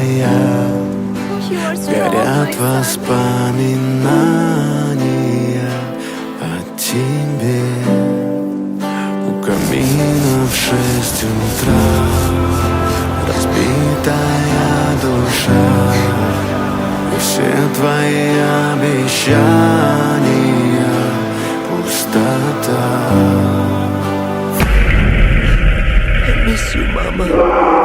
твоя. Горят воспоминания о тебе. У камина в 6 утра разбитая душа, и все твои обещания пустота. I miss you, mama.